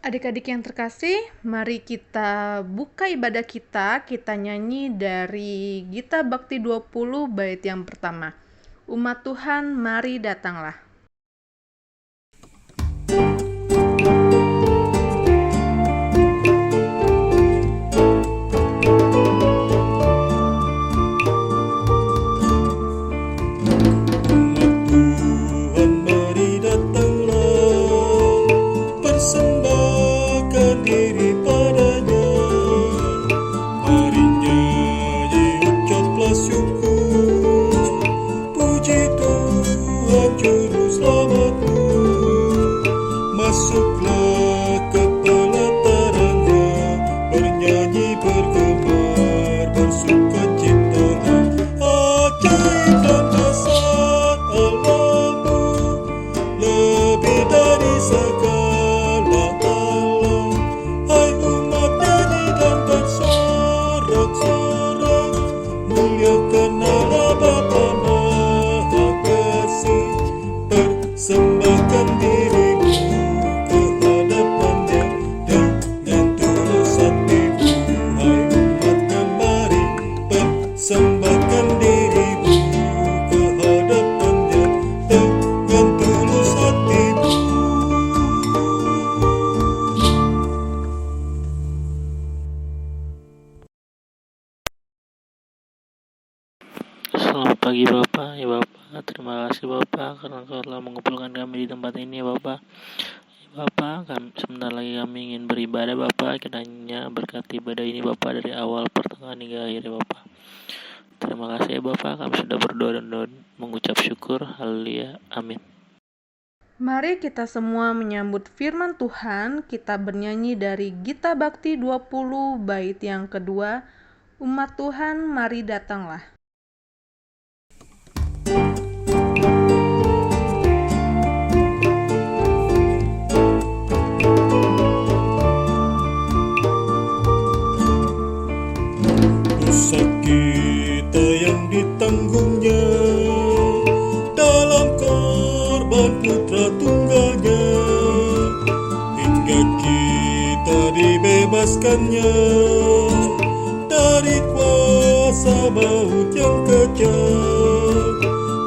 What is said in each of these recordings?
Adik-adik yang terkasih, mari kita buka ibadah kita nyanyi dari Gita Bakti 20 bait yang pertama. Umat Tuhan, mari datanglah. Tuhan mari datanglah, persembahkan diri padanya. Mari nyanyi ucaplah syukur, puji Tuhan juru selamatmu. Masuklah ke pelatarannya, bernyanyi bergemar, bersukacita. Ajaib dan besar Allahmu, lebih dari segala alam. Hai umat, nyanyi dan bersorak-sorak, muliakan Allah Bapa Maha Kasih. Persembahkan dirimu ke hadapannya dengan tulus hatimu. Hai umatnya, mari persembahkan dirimu ke hadapannya dengan tulus hatimu. Selamat pagi Bapak, ya Bapak. Terima kasih Bapak karena telah mengumpulkan kami di tempat ini ya Bapak. Ya Bapak, sebentar lagi kami ingin beribadah Bapak. Kiranya berkati ibadah ini Bapak dari awal, pertengahan hingga akhir ya Bapak. Terima kasih ya Bapak, kami sudah berdoa dan mengucap syukur. Haleluya, amin. Mari kita semua menyambut firman Tuhan. Kita bernyanyi dari Gita Bakti 20 bait yang kedua. Umat Tuhan, mari datanglah. Dosa kita yang ditanggungnya dalam korban putra tunggalnya, hingga kita dibebaskannya dari kuasa maut yang kejam.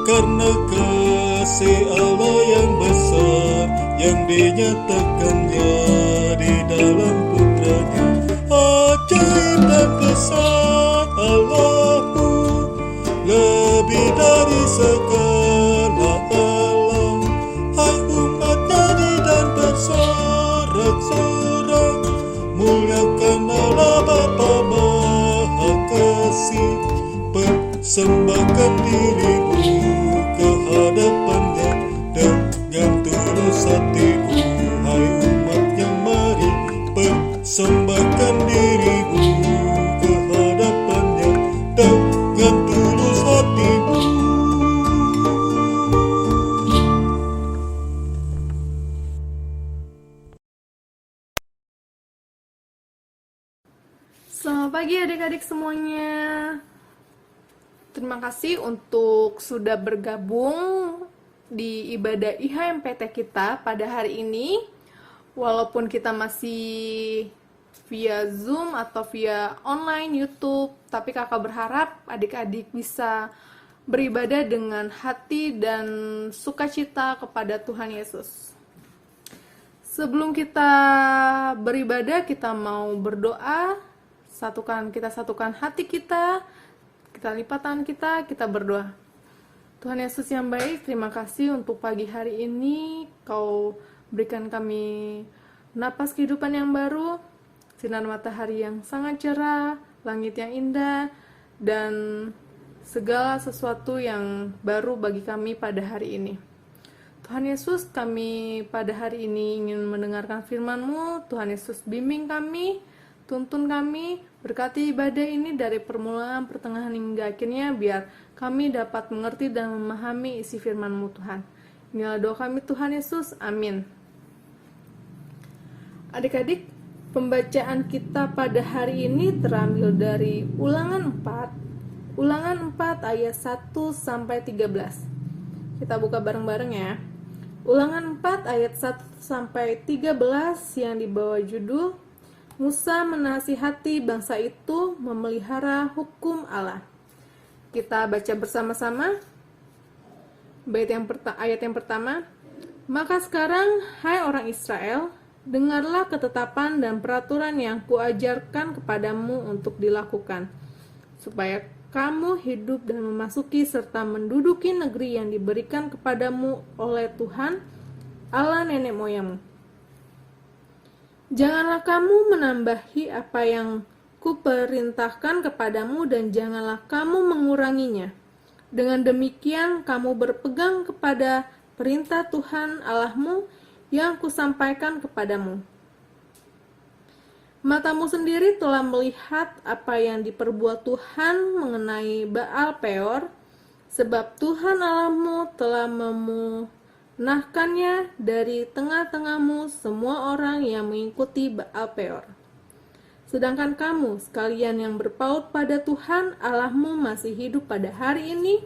Karena kasih Allah yang besar yang dinyatakannya di dalam putranya. Ajaib dan besar Allahmu, lebih dari segala alam. Hai umat, nyanyi dan bersorak-sorak, muliakan Allah Bapa Maha Kasih. Persembahkan dirimu ke hadapannya dengan tulus hatimu. Hai umatnya, mari persembahkan dirimu ke hadapannya dengan tulus hatimu. Selamat pagi adik-adik semuanya. Terima kasih untuk sudah bergabung di ibadah IHMPT kita pada hari ini. Walaupun kita masih via Zoom atau via online YouTube, tapi kakak berharap adik-adik bisa beribadah dengan hati dan sukacita kepada Tuhan Yesus. Sebelum kita beribadah, kita mau berdoa. Kita satukan hati kita lipat tangan kita berdoa. Tuhan Yesus yang baik, terima kasih untuk pagi hari ini. Kau berikan kami napas kehidupan yang baru, sinar matahari yang sangat cerah, langit yang indah, dan segala sesuatu yang baru bagi kami pada hari ini. Tuhan Yesus, kami pada hari ini ingin mendengarkan firman-Mu. Tuhan Yesus, bimbing kami, tuntun kami, berkati ibadah ini dari permulaan, pertengahan hingga akhirnya, biar kami dapat mengerti dan memahami isi firman-Mu Tuhan. Inilah doa kami Tuhan Yesus, amin. Adik-adik, pembacaan kita pada hari ini terambil dari Ulangan 4 ayat 1 sampai 13. Kita buka bareng-bareng ya. Ulangan 4 ayat 1-13 yang dibawa judul Musa menasihati bangsa itu memelihara hukum Allah. Kita baca bersama-sama ayat yang pertama. Maka sekarang, hai orang Israel, dengarlah ketetapan dan peraturan yang kuajarkan kepadamu untuk dilakukan, supaya kamu hidup dan memasuki serta menduduki negeri yang diberikan kepadamu oleh Tuhan, Allah nenek moyangmu. Janganlah kamu menambahi apa yang kuperintahkan kepadamu dan janganlah kamu menguranginya. Dengan demikian kamu berpegang kepada perintah Tuhan Allahmu yang kusampaikan kepadamu. Matamu sendiri telah melihat apa yang diperbuat Tuhan mengenai Baal Peor, sebab Tuhan Allahmu telah memunahkannya dari tengah-tengahmu semua orang yang mengikuti Baal Peor. Sedangkan kamu sekalian yang berpaut pada Tuhan Allahmu masih hidup pada hari ini,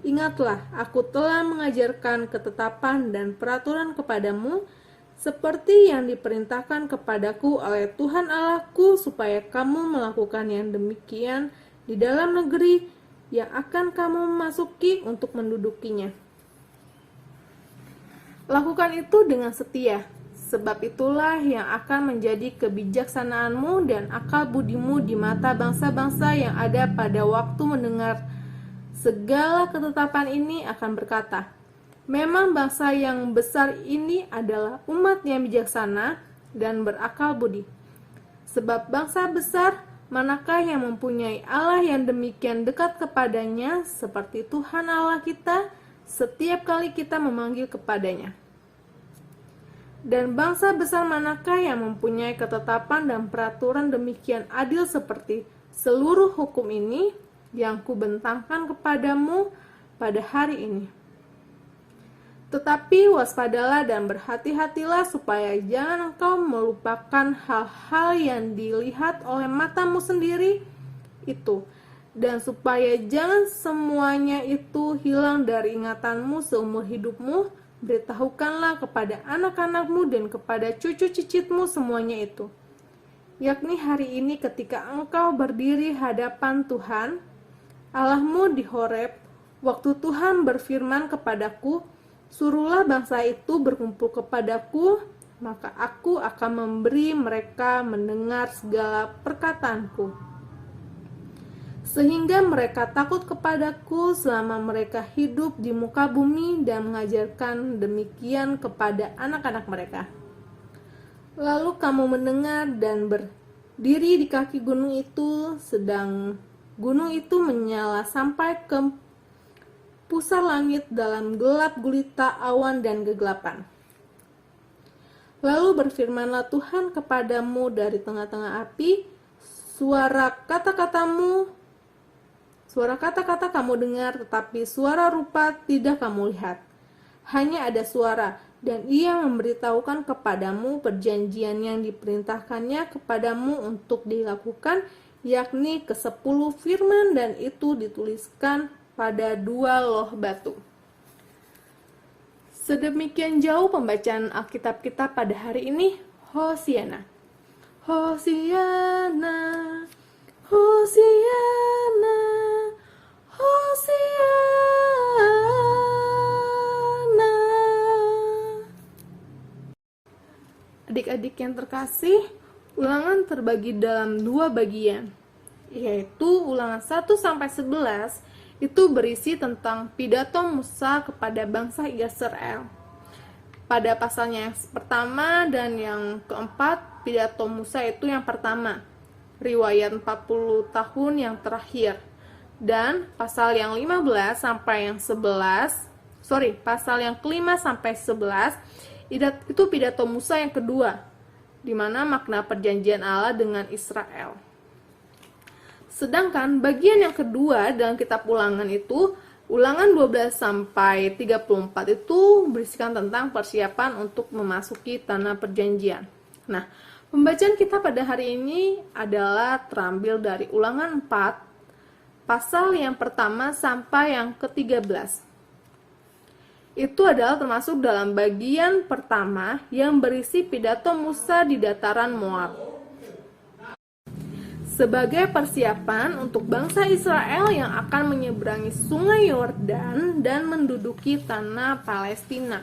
ingatlah, aku telah mengajarkan ketetapan dan peraturan kepadamu, seperti yang diperintahkan kepadaku oleh Tuhan Allahku, supaya kamu melakukan yang demikian di dalam negeri yang akan kamu masuki untuk mendudukinya. Lakukan itu dengan setia, sebab itulah yang akan menjadi kebijaksanaanmu dan akal budimu di mata bangsa-bangsa yang ada pada waktu mendengar segala ketetapan ini akan berkata, memang bangsa yang besar ini adalah umat yang bijaksana dan berakal budi. Sebab bangsa besar, manakah yang mempunyai Allah yang demikian dekat kepadanya seperti Tuhan Allah kita setiap kali kita memanggil kepadanya? Dan bangsa besar manakah yang mempunyai ketetapan dan peraturan demikian adil seperti seluruh hukum ini yang kubentangkan kepadamu pada hari ini? Tetapi waspadalah dan berhati-hatilah supaya jangan engkau melupakan hal-hal yang dilihat oleh matamu sendiri itu, dan supaya jangan semuanya itu hilang dari ingatanmu seumur hidupmu. Beritahukanlah kepada anak-anakmu dan kepada cucu cicitmu semuanya itu, yakni hari ini ketika engkau berdiri hadapan Tuhan Allahmu di Horeb, waktu Tuhan berfirman kepadaku, suruhlah bangsa itu berkumpul kepadaku, maka aku akan memberi mereka mendengar segala perkataanku, sehingga mereka takut kepadaku selama mereka hidup di muka bumi dan mengajarkan demikian kepada anak-anak mereka. Lalu kamu mendengar dan berdiri di kaki gunung itu, sedang gunung itu menyala sampai ke pusar langit dalam gelap gulita awan dan kegelapan. Lalu berfirmanlah Tuhan kepadamu dari tengah-tengah api, suara kata-kata kamu dengar, tetapi suara rupa tidak kamu lihat. Hanya ada suara, dan ia memberitahukan kepadamu perjanjian yang diperintahkannya kepadamu untuk dilakukan, yakni ke-10 firman, dan itu dituliskan pada 2 loh batu. Sedemikian jauh pembacaan Alkitab kita pada hari ini. Hosiana, Hosiana, Hosiana, Hosiana. Adik-adik yang terkasih, ulangan terbagi dalam 2 bagian, yaitu ulangan 1-11 itu berisi tentang pidato Musa kepada bangsa Israel. Pada pasalnya yang pertama dan yang keempat, pidato Musa itu yang pertama, riwayat 40 tahun yang terakhir. Dan pasal yang 15 sampai yang 11, pasal yang kelima sampai 11, itu pidato Musa yang kedua, di mana makna perjanjian Allah dengan Israel. Sedangkan bagian yang kedua dalam kitab ulangan itu, ulangan 12 sampai 34 itu berisikan tentang persiapan untuk memasuki tanah perjanjian. Nah, pembacaan kita pada hari ini adalah terambil dari ulangan 4, pasal yang pertama sampai yang ke-13. Itu adalah termasuk dalam bagian pertama yang berisi pidato Musa di dataran Moab. Sebagai persiapan untuk bangsa Israel yang akan menyeberangi sungai Yordan dan menduduki tanah Palestina.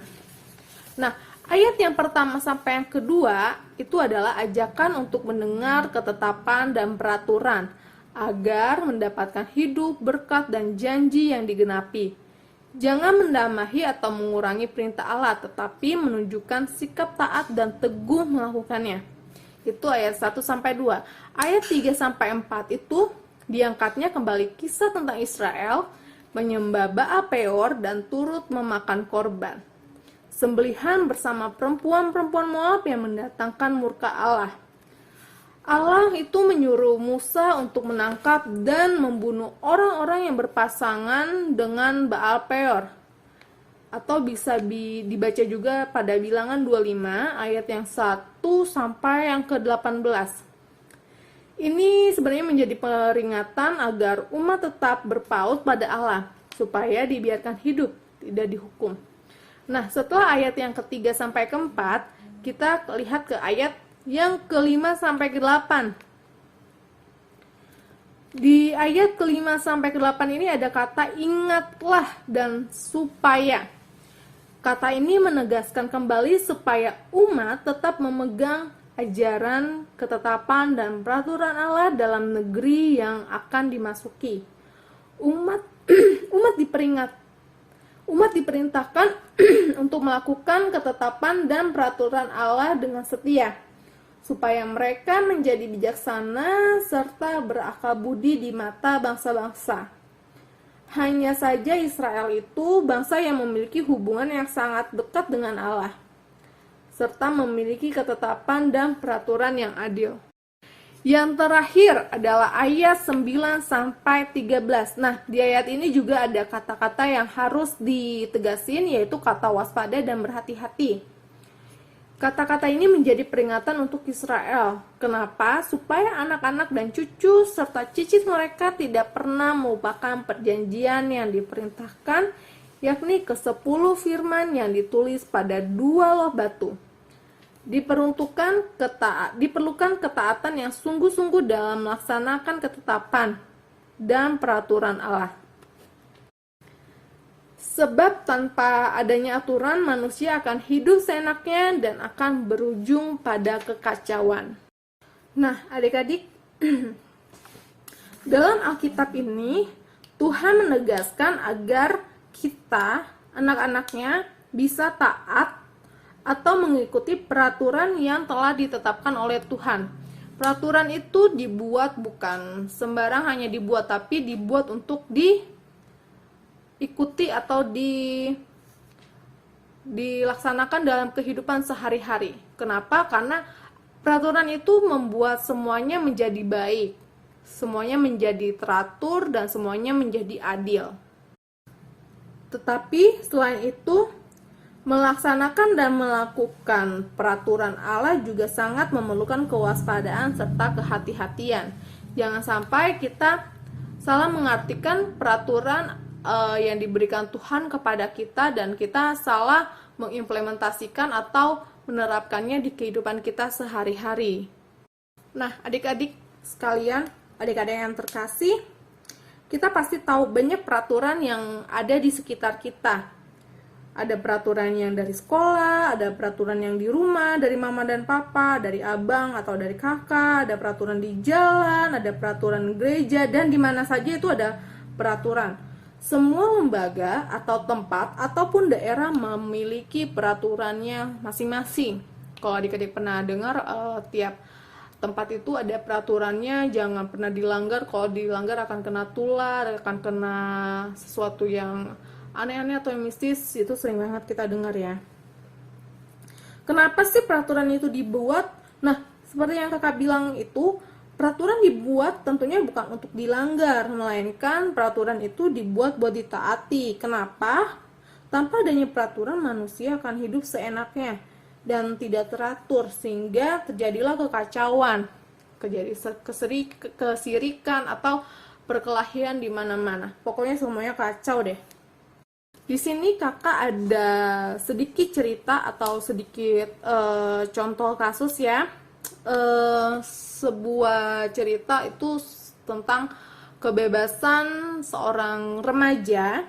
Nah, ayat yang pertama sampai yang kedua itu adalah ajakan untuk mendengar ketetapan dan peraturan agar mendapatkan hidup, berkat, dan janji yang digenapi. Jangan mendamahi atau mengurangi perintah Allah, tetapi menunjukkan sikap taat dan teguh melakukannya. Itu ayat 1 sampai 2. Ayat 3 sampai 4 itu diangkatnya kembali kisah tentang Israel menyembah Baal Peor dan turut memakan korban sembelihan bersama perempuan-perempuan Moab yang mendatangkan murka Allah. Allah itu menyuruh Musa untuk menangkap dan membunuh orang-orang yang berpasangan dengan Baal Peor. Atau bisa dibaca juga pada Bilangan 25 ayat yang 1 sampai yang ke-18. Ini sebenarnya menjadi peringatan agar umat tetap berpaut pada Allah supaya dibiarkan hidup, tidak dihukum. Nah, setelah ayat yang ketiga sampai keempat, kita lihat ke ayat yang kelima sampai ke-8. Di ayat kelima sampai ke-8 ini ada kata ingatlah dan supaya. Kata ini menegaskan kembali supaya umat tetap memegang ajaran, ketetapan, dan peraturan Allah dalam negeri yang akan dimasuki. Umat diperintahkan untuk melakukan ketetapan dan peraturan Allah dengan setia, supaya mereka menjadi bijaksana serta berakal budi di mata bangsa-bangsa. Hanya saja Israel itu bangsa yang memiliki hubungan yang sangat dekat dengan Allah, serta memiliki ketetapan dan peraturan yang adil. Yang terakhir adalah ayat 9 sampai 13. Nah, di ayat ini juga ada kata-kata yang harus ditegasin, yaitu kata waspada dan berhati-hati. Kata-kata ini menjadi peringatan untuk Israel. Kenapa? Supaya anak-anak dan cucu serta cicit mereka tidak pernah melupakan perjanjian yang diperintahkan, yakni ke-10 firman yang ditulis pada 2 loh batu. Diperlukan ketaatan yang sungguh-sungguh dalam melaksanakan ketetapan dan peraturan Allah. Sebab tanpa adanya aturan, manusia akan hidup seenaknya dan akan berujung pada kekacauan. Nah, adik-adik, dalam Alkitab ini, Tuhan menegaskan agar kita, anak-anaknya, bisa taat atau mengikuti peraturan yang telah ditetapkan oleh Tuhan. Peraturan itu dibuat bukan sembarang hanya dibuat, tapi dibuat untuk diikuti atau dilaksanakan dalam kehidupan sehari-hari. Kenapa? Karena peraturan itu membuat semuanya menjadi baik, semuanya menjadi teratur, dan semuanya menjadi adil. Tetapi selain itu, melaksanakan dan melakukan peraturan Allah juga sangat memerlukan kewaspadaan serta kehati-hatian. Jangan sampai kita salah mengartikan peraturan yang diberikan Tuhan kepada kita dan kita salah mengimplementasikan atau menerapkannya di kehidupan kita sehari-hari. Nah, adik-adik sekalian, adik-adik yang terkasih, kita pasti tahu banyak peraturan yang ada di sekitar kita. Ada peraturan yang dari sekolah, ada peraturan yang di rumah, dari mama dan papa, dari abang atau dari kakak, ada peraturan di jalan, ada peraturan gereja, dan di mana saja itu ada peraturan. Semua lembaga atau tempat ataupun daerah memiliki peraturannya masing-masing. Kalau adik-adik pernah dengar, tiap tempat itu ada peraturannya, jangan pernah dilanggar. Kalau dilanggar akan kena tular, akan kena sesuatu yang aneh-aneh atau yang mistis, itu sering banget kita dengar ya. Kenapa sih peraturan itu dibuat? Nah, seperti yang kakak bilang itu, peraturan dibuat tentunya bukan untuk dilanggar, melainkan peraturan itu dibuat buat ditaati. Kenapa? Tanpa adanya peraturan, manusia akan hidup seenaknya dan tidak teratur, sehingga terjadilah kekacauan, kesirikan atau perkelahian di mana-mana. Pokoknya semuanya kacau deh. Di sini kakak ada sedikit cerita atau sedikit contoh kasus ya. Sebuah cerita itu tentang kebebasan seorang remaja,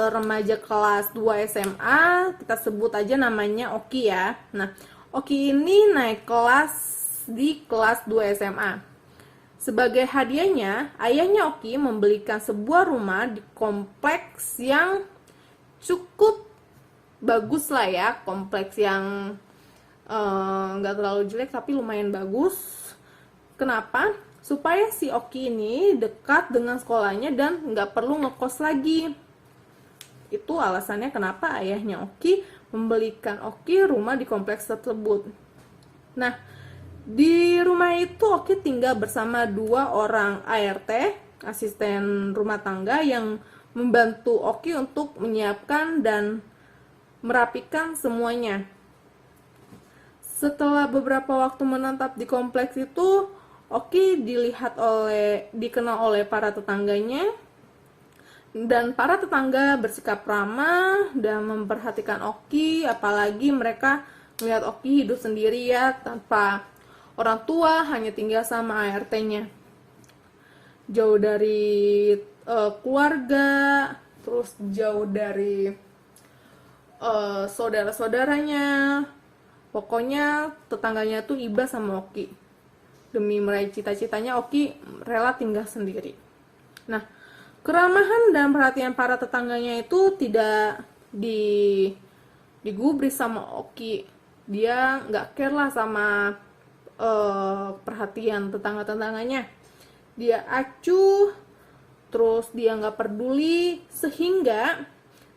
remaja kelas 2 SMA, kita sebut aja namanya Oki ya. Nah, Oki ini naik kelas di kelas 2 SMA. Sebagai hadiahnya, ayahnya Oki membelikan sebuah rumah di kompleks yang cukup bagus lah ya, kompleks yang nggak terlalu jelek tapi lumayan bagus. Kenapa? Supaya si Oki ini dekat dengan sekolahnya dan nggak perlu ngekos lagi. Itu alasannya kenapa ayahnya Oki membelikan Oki rumah di kompleks tersebut. Nah, di rumah itu Oki tinggal bersama 2 orang ART, asisten rumah tangga, yang membantu Oki untuk menyiapkan dan merapikan semuanya. Setelah beberapa waktu menetap di kompleks itu, Oki dikenal oleh para tetangganya, dan para tetangga bersikap ramah dan memperhatikan Oki, apalagi mereka melihat Oki hidup sendiri ya, tanpa orang tua, hanya tinggal sama ART-nya. Jauh dari keluarga, terus jauh dari saudara-saudaranya. Pokoknya tetangganya tuh iba sama Oki. Demi meraih cita-citanya, Oki rela tinggal sendiri. Nah, keramahan dan perhatian para tetangganya itu tidak digubris sama Oki. Dia nggak care lah sama perhatian tetangga-tetangganya. Dia acuh, terus dia nggak peduli, sehingga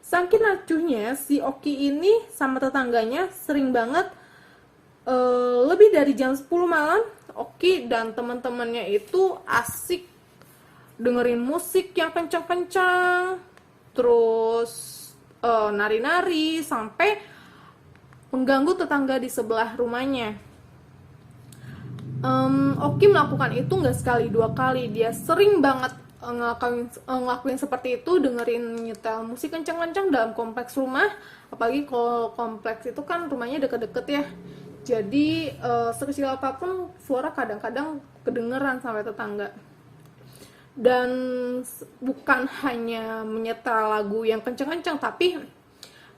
saking acuhnya si Oki ini sama tetangganya sering banget lebih dari jam 10 malam Oki dan teman-temannya itu asik dengerin musik yang kencang-kencang, terus nari-nari sampai mengganggu tetangga di sebelah rumahnya. Oki melakukan itu nggak sekali 2 kali, dia sering banget ngelakuin seperti itu, dengerin nyetel musik kencang-kencang dalam kompleks rumah, apalagi kalau kompleks itu kan rumahnya deket-deket ya, jadi sekecil apapun suara kadang-kadang kedengeran sampai tetangga. Dan bukan hanya menyetel lagu yang kencang-kencang, tapi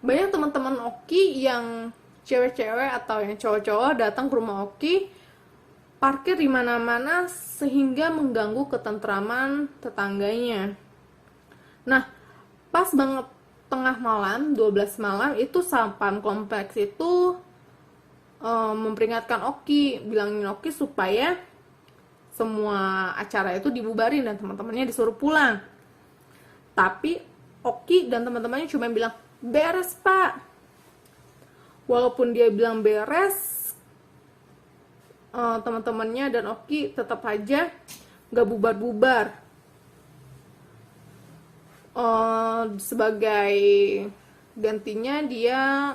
banyak teman-teman Oki yang cewek-cewek atau yang cowok-cowok datang ke rumah Oki, parkir di mana-mana sehingga mengganggu ketentraman tetangganya. Nah, pas banget tengah malam, 12 malam, itu sapam kompleks itu memperingatkan Oki, bilangin Oki supaya semua acara itu dibubarin dan teman-temannya disuruh pulang. Tapi Oki dan teman-temannya cuma bilang, beres pak. Walaupun dia bilang beres, teman-temannya dan Oki tetap aja gak bubar-bubar. Sebagai gantinya dia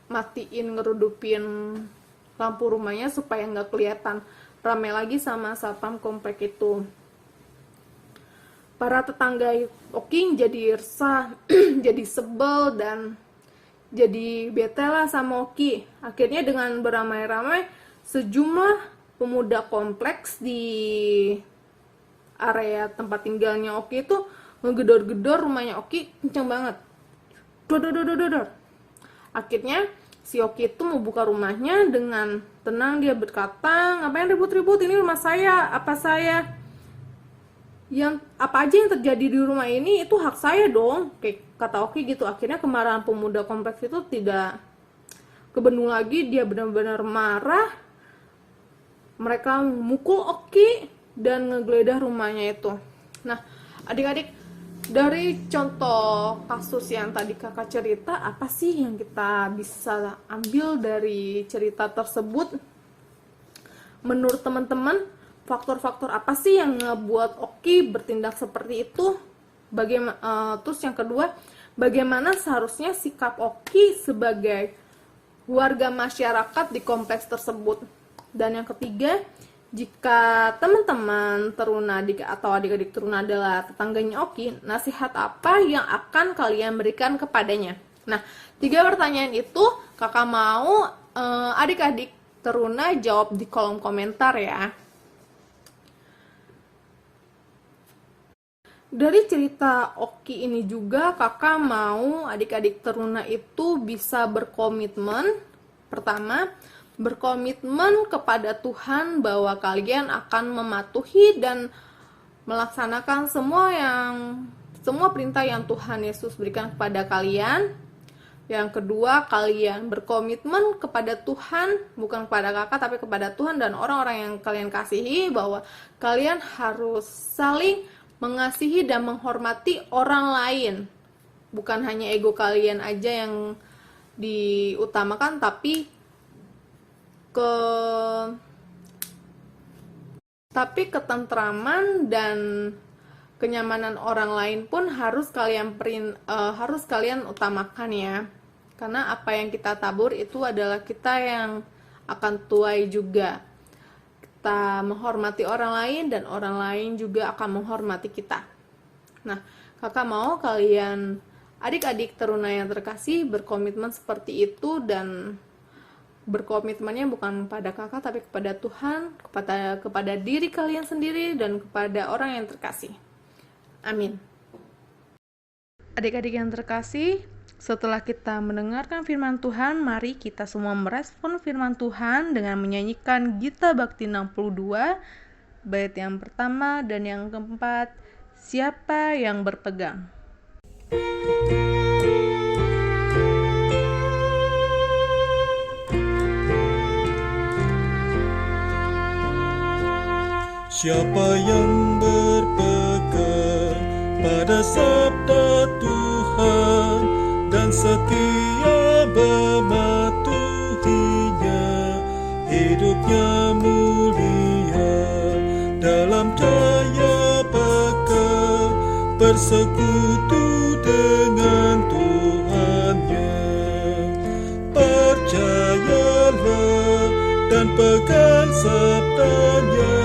matiin ngerudupin lampu rumahnya supaya gak kelihatan rame lagi sama satpam komplek itu. Para tetangga Oki jadi resah, jadi sebel dan jadi bete lah sama Oki. Akhirnya dengan beramai-ramai, sejumlah pemuda kompleks di area tempat tinggalnya Oki itu ngegedor-gedor rumahnya Oki kenceng banget. Dor. Akhirnya si Oki itu mau buka rumahnya, dengan tenang dia berkata, ngapain ribut-ribut, ini rumah saya, apa aja yang terjadi di rumah ini itu hak saya dong, kayak kata Oki gitu. Akhirnya kemarahan pemuda kompleks itu tidak kebendung lagi, dia benar-benar marah. Mereka mukul Oki dan ngegeledah rumahnya itu. Nah, adik-adik, dari contoh kasus yang tadi kakak cerita, apa sih yang kita bisa ambil dari cerita tersebut? Menurut teman-teman, faktor-faktor apa sih yang ngebuat Oki bertindak seperti itu? Terus yang kedua, bagaimana seharusnya sikap Oki sebagai warga masyarakat di kompleks tersebut? Dan yang ketiga, Jika teman-teman teruna atau adik-adik teruna adalah tetangganya Oki, nasihat apa yang akan kalian berikan kepadanya? Nah, 3 pertanyaan itu kakak mau adik-adik teruna jawab di kolom komentar ya. Dari cerita Oki ini juga kakak mau adik-adik teruna itu bisa berkomitmen. Pertama, berkomitmen kepada Tuhan bahwa kalian akan mematuhi dan melaksanakan semua perintah yang Tuhan Yesus berikan kepada kalian. Yang kedua, kalian berkomitmen kepada Tuhan, bukan kepada kakak tapi kepada Tuhan dan orang-orang yang kalian kasihi, bahwa kalian harus saling mengasihi dan menghormati orang lain. Bukan hanya ego kalian aja yang diutamakan, tapi ketentraman dan kenyamanan orang lain pun harus kalian utamakan ya. Karena apa yang kita tabur itu adalah kita yang akan tuai juga. Kita menghormati orang lain dan orang lain juga akan menghormati kita. Nah, kakak mau kalian adik-adik teruna yang terkasih berkomitmen seperti itu, dan berkomitmennya bukan kepada kakak tapi kepada Tuhan, kepada diri kalian sendiri dan kepada orang yang terkasih. Amin. Adik-adik yang terkasih, setelah kita mendengarkan firman Tuhan, mari kita semua merespon firman Tuhan dengan menyanyikan Gita Bakti 62, bait yang pertama dan yang keempat, siapa yang berpegang. Siapa yang berpegang pada sabda Tuhan dan setia mematuhinya, hidupnya mulia dalam jaya pegang, bersekutu dengan Tuhannya. Percayalah dan pegang sabdanya,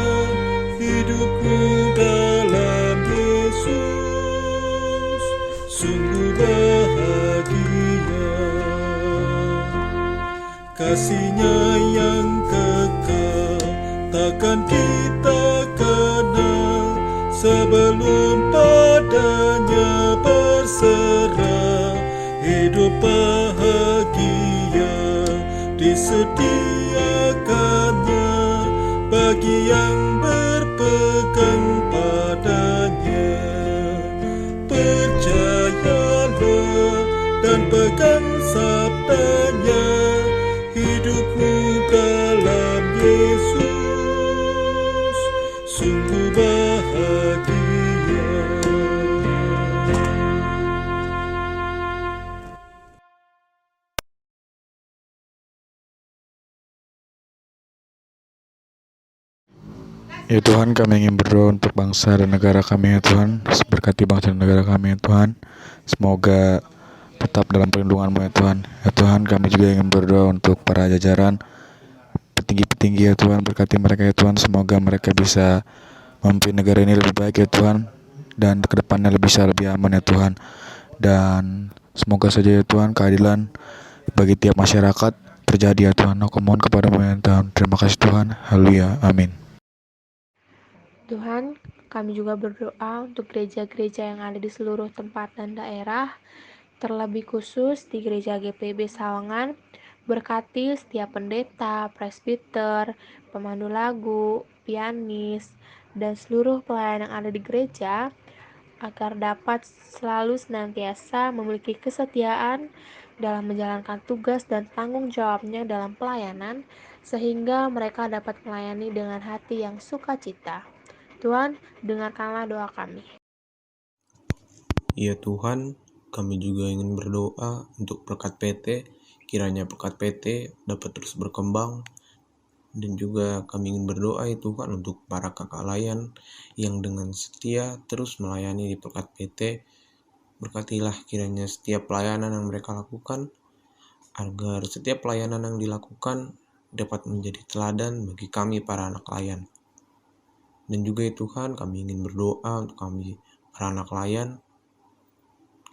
hidupku dalam Yesus sungguh bahagia. Kasih-Nya yang kekal takkan kita kenal sebelum padanya berserah. Hidup bahagia disediakannya bagi yang berpegang padanya. Percayalah dan pegang sabdanya, hidupmu dalam Yesus sungguh bahagia. Ya Tuhan, kami ingin berdoa untuk bangsa dan negara kami ya Tuhan. Berkati bangsa dan negara kami ya Tuhan. Semoga tetap dalam perlindungan-Mu ya Tuhan. Ya Tuhan, kami juga ingin berdoa untuk para jajaran petinggi-petinggi ya Tuhan. Berkati mereka ya Tuhan. Semoga mereka bisa memimpin negara ini lebih baik ya Tuhan, dan kedepannya bisa lebih aman ya Tuhan. Dan semoga saja ya Tuhan keadilan bagi tiap masyarakat terjadi ya Tuhan. Aku mohon kepada-Mu ya Tuhan. Terima kasih Tuhan. Haleluya. Amin. Tuhan, kami juga berdoa untuk gereja-gereja yang ada di seluruh tempat dan daerah, terlebih khusus di gereja GPIB Sawangan. Berkati setiap pendeta, presbiter, pemandu lagu, pianis, dan seluruh pelayan yang ada di gereja, agar dapat selalu senantiasa memiliki kesetiaan dalam menjalankan tugas dan tanggung jawabnya dalam pelayanan, sehingga mereka dapat melayani dengan hati yang sukacita. Tuhan, dengarkanlah doa kami. Ya Tuhan, kami juga ingin berdoa untuk berkat PT, kiranya berkat PT dapat terus berkembang. Dan juga kami ingin berdoa ya Tuhan untuk para kakak layan yang dengan setia terus melayani di berkat PT. Berkatilah kiranya setiap pelayanan yang mereka lakukan, agar setiap pelayanan yang dilakukan dapat menjadi teladan bagi kami para anak layan. Dan juga ya Tuhan, kami ingin berdoa untuk kami para anak layan,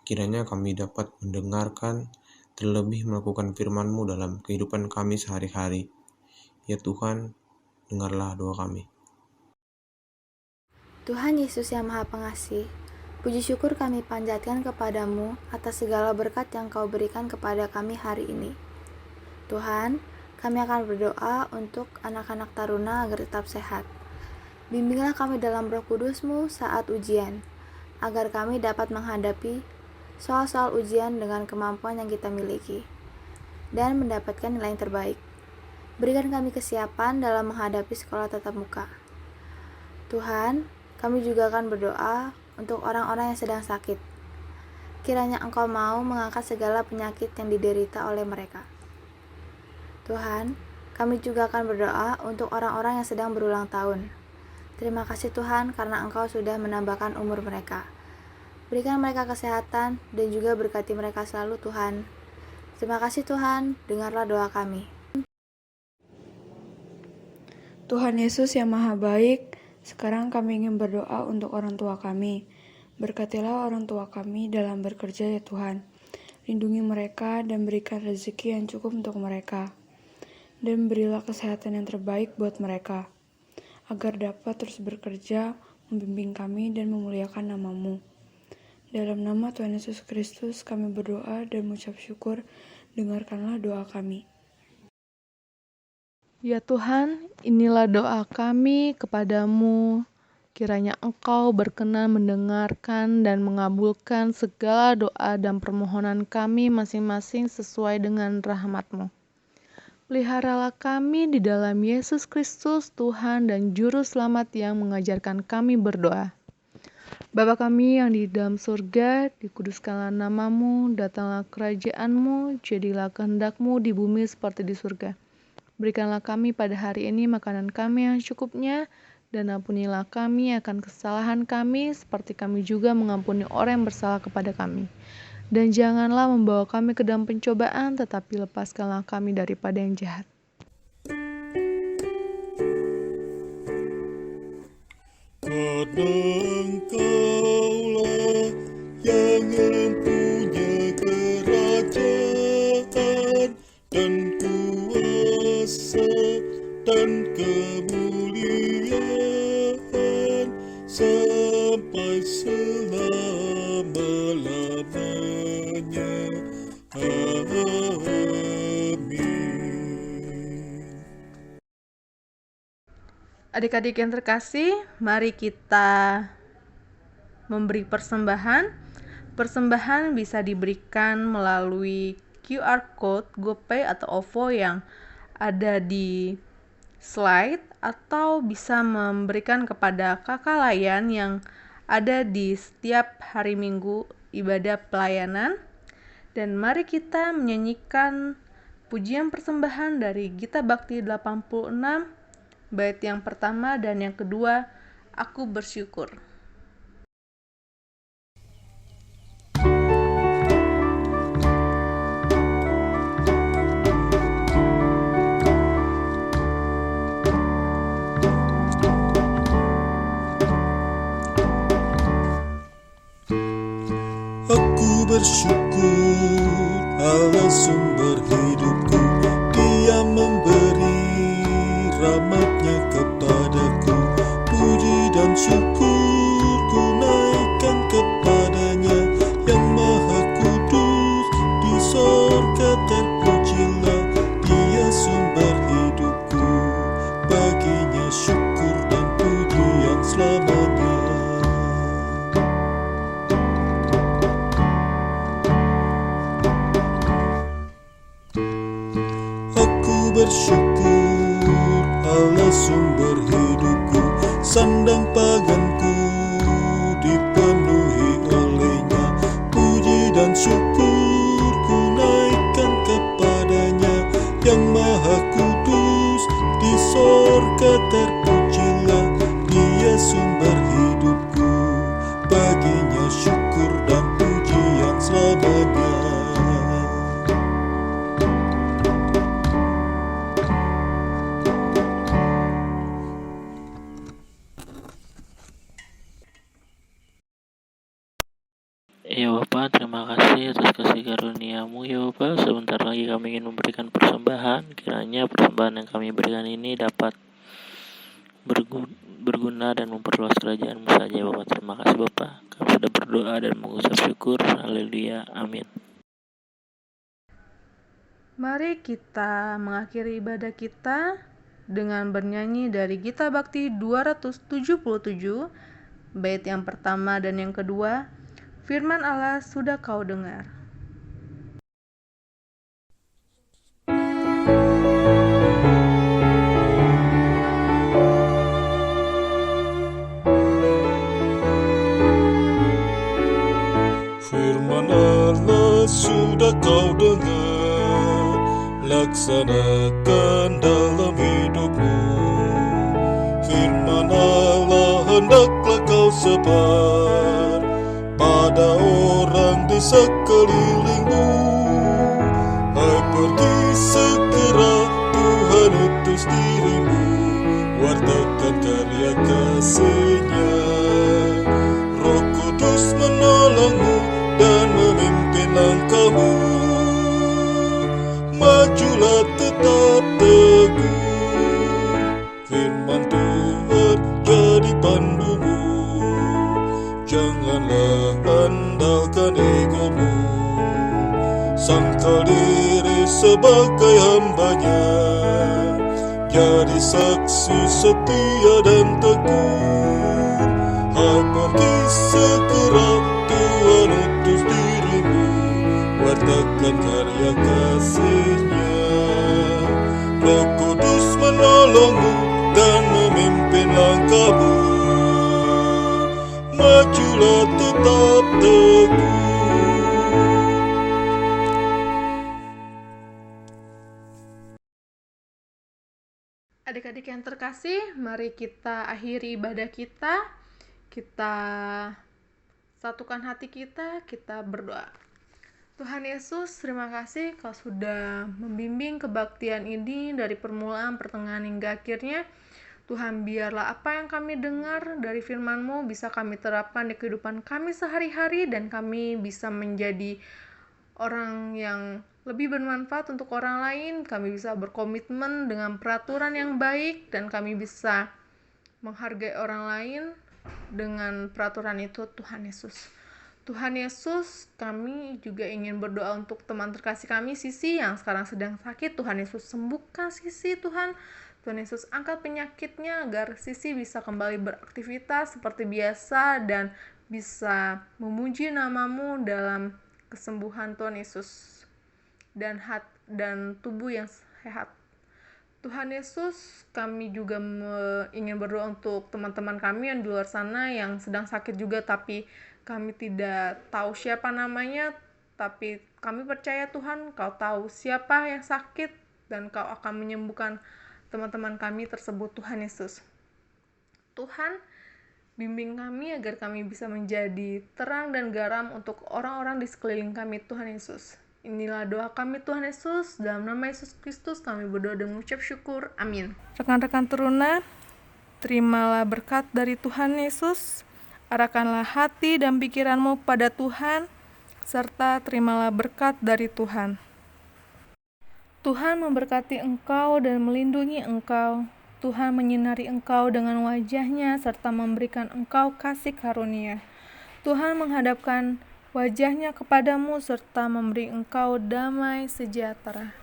kiranya kami dapat mendengarkan, terlebih melakukan firman-Mu dalam kehidupan kami sehari-hari. Ya Tuhan, dengarlah doa kami. Tuhan Yesus yang Maha Pengasih, puji syukur kami panjatkan kepadamu atas segala berkat yang Kau berikan kepada kami hari ini. Tuhan, kami akan berdoa untuk anak-anak taruna agar tetap sehat. Bimbinglah kami dalam Roh Kudus-Mu saat ujian, agar kami dapat menghadapi soal-soal ujian dengan kemampuan yang kita miliki, dan mendapatkan nilai yang terbaik. Berikan kami kesiapan dalam menghadapi sekolah tatap muka. Tuhan, kami juga akan berdoa untuk orang-orang yang sedang sakit. Kiranya Engkau mau mengangkat segala penyakit yang diderita oleh mereka. Tuhan, kami juga akan berdoa untuk orang-orang yang sedang berulang tahun. Terima kasih Tuhan karena Engkau sudah menambahkan umur mereka. Berikan mereka kesehatan dan juga berkati mereka selalu Tuhan. Terima kasih Tuhan, dengarlah doa kami. Tuhan Yesus yang Maha Baik, sekarang kami ingin berdoa untuk orang tua kami. Berkatilah orang tua kami dalam bekerja ya Tuhan. Lindungi mereka dan berikan rezeki yang cukup untuk mereka. Dan berilah kesehatan yang terbaik buat mereka, agar dapat terus bekerja, membimbing kami dan memuliakan nama-Mu. Dalam nama Tuhan Yesus Kristus kami berdoa dan mengucap syukur, dengarkanlah doa kami. Ya Tuhan, inilah doa kami kepadamu. Kiranya Engkau berkenan mendengarkan dan mengabulkan segala doa dan permohonan kami masing-masing sesuai dengan rahmat-Mu. Peliharalah kami di dalam Yesus Kristus, Tuhan dan Juru Selamat yang mengajarkan kami berdoa. Bapa kami yang di dalam surga, dikuduskanlah nama-Mu, datanglah kerajaan-Mu, jadilah kehendak-Mu di bumi seperti di surga. Berikanlah kami pada hari ini makanan kami yang cukupnya, dan ampunilah kami akan kesalahan kami, seperti kami juga mengampuni orang yang bersalah kepada kami. Dan janganlah membawa kami ke dalam pencobaan, tetapi lepaskanlah kami daripada yang jahat. Karena Engkaulah yang mempunyai kerajaan dan kuasa dan kemuliaan sampai selama-lamanya. Adik-adik yang terkasih, mari kita memberi persembahan. Persembahan bisa diberikan melalui QR Code GoPay atau OVO yang ada di slide, atau bisa memberikan kepada kakak layan yang ada di setiap hari Minggu ibadah pelayanan. Dan mari kita menyanyikan pujian persembahan dari Gita Bakti 86, bait yang pertama dan yang kedua, Aku Bersyukur. Aku bersyukur Allah sumber hidupku, Dia memberi rahmat-Nya kepadaku. Puji dan syukur ku naikkan kepadanya, yang maha kudus di sorga terpujilah. Dia sumber hidupku, baginya syukur dan pujian selamanya. Bersyukur Allah sumber hidupku, sandang paganku dipenuhi olehnya. Puji dan syukur ku naikkan kepadanya, yang maha kudus di sorga terpujilah. Dia sumber hidupku, baginya syukur dan pujian selamanya. Ya Bapak, terima kasih atas kasih karunia-Mu ya Bapak. Sebentar lagi kami ingin memberikan persembahan. Kiranya persembahan yang kami berikan ini dapat berguna dan memperluas kerajaan-Mu saja Bapak. Terima kasih Bapak. Kami sudah berdoa dan mengucap syukur. Haleluya. Amin. Mari kita mengakhiri ibadah kita dengan bernyanyi dari Gita Bakti 277, bait yang pertama dan yang kedua, Firman Allah sudah kau dengar. Firman Allah sudah kau dengar, laksanakan dalam hidupmu. Firman Allah hendaklah kau sebar pada orang di sekelilingmu. Hai, pergi segera, Tuhan utus dirimu, wartakan karya kasih-Nya. Roh Kudus menolongmu dan memimpin langkahmu. Majulah tetap teguh, firman Tuhan jadi pandumu. Janganlah andalkan egomu, sangkal diri sebagai hambanya. Jadi saksi setia dan teguh. Hai, pergi segera, Tuhan utus dirimu, wartakan karya kasih-Nya. Roh Kudus menolongmu dan memimpin langkahmu. Majulah tetap teguh. Adik-adik yang terkasih, mari kita akhiri ibadah kita. Kita satukan hati kita berdoa. Tuhan Yesus, terima kasih Kau sudah membimbing kebaktian ini dari permulaan, pertengahan hingga akhirnya. Tuhan, biarlah apa yang kami dengar dari firman-Mu bisa kami terapkan di kehidupan kami sehari-hari, dan kami bisa menjadi orang yang lebih bermanfaat untuk orang lain. Kami bisa berkomitmen dengan peraturan yang baik, dan kami bisa menghargai orang lain dengan peraturan itu. Tuhan Yesus, kami juga ingin berdoa untuk teman terkasih kami, Sisi, yang sekarang sedang sakit. Tuhan Yesus, sembuhkan Sisi, Tuhan Yesus, angkat penyakitnya agar Sisi bisa kembali beraktivitas seperti biasa dan bisa memuji nama-Mu dalam kesembuhan Tuhan Yesus dan tubuh yang sehat. Tuhan Yesus, kami juga ingin berdoa untuk teman-teman kami yang di luar sana yang sedang sakit juga, tapi kami tidak tahu siapa namanya, tapi kami percaya Tuhan, Kau tahu siapa yang sakit, dan Kau akan menyembuhkan teman-teman kami tersebut. Tuhan Yesus, Tuhan, bimbing kami agar kami bisa menjadi terang dan garam untuk orang-orang di sekeliling kami. Tuhan Yesus, inilah doa kami Tuhan Yesus, dalam nama Yesus Kristus kami berdoa dan mengucap syukur. Amin. Rekan-rekan teruna, terimalah berkat dari Tuhan Yesus, arahkanlah hati dan pikiranmu pada Tuhan, serta terimalah berkat dari Tuhan. Tuhan memberkati engkau dan melindungi engkau. Tuhan menyinari engkau dengan wajah-Nya serta memberikan engkau kasih karunia. Tuhan menghadapkan wajah-Nya kepadamu serta memberi engkau damai sejahtera.